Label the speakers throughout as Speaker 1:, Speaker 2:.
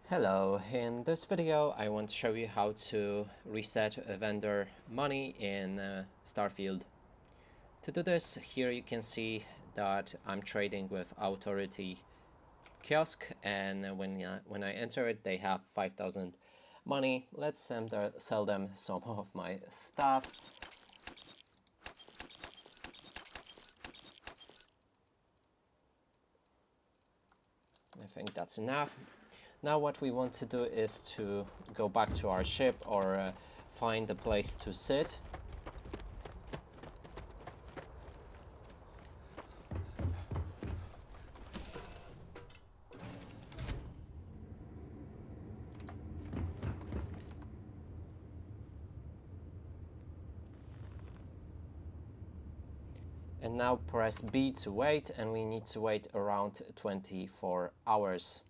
Speaker 1: Hello, in this video I want to show you how to reset a vendor money in Starfield. To do this, here you can see that I'm trading with Authority Kiosk, and when I enter it they have 5,000 money. Let's sell them some of my stuff. I think that's enough. Now what we want to do is to go back to our ship or find a place to sit. And now press B to wait, and we need to wait around 24 hours.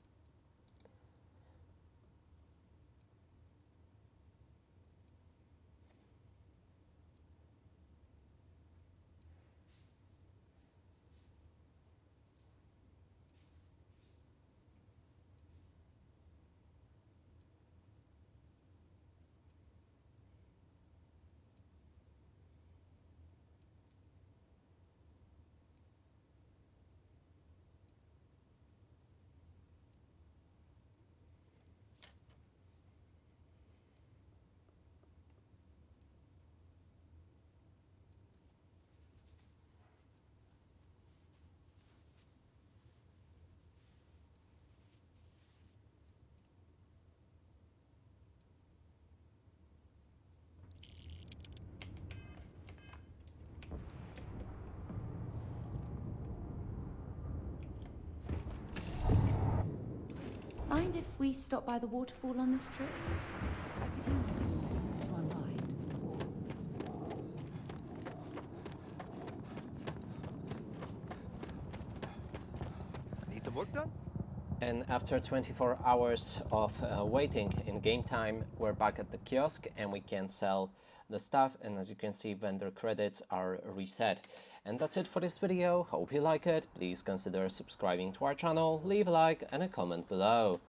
Speaker 2: Mind if we stop by the waterfall on this trip? I could use a few moments to unwind.
Speaker 3: Need some work done?
Speaker 1: And after 24 hours of waiting in game time, we're back at the kiosk and we can sell the stuff, and as you can see, vendor credits are reset. And that's it for this video. Hope you like it. Please consider subscribing to our channel, leave a like and a comment below.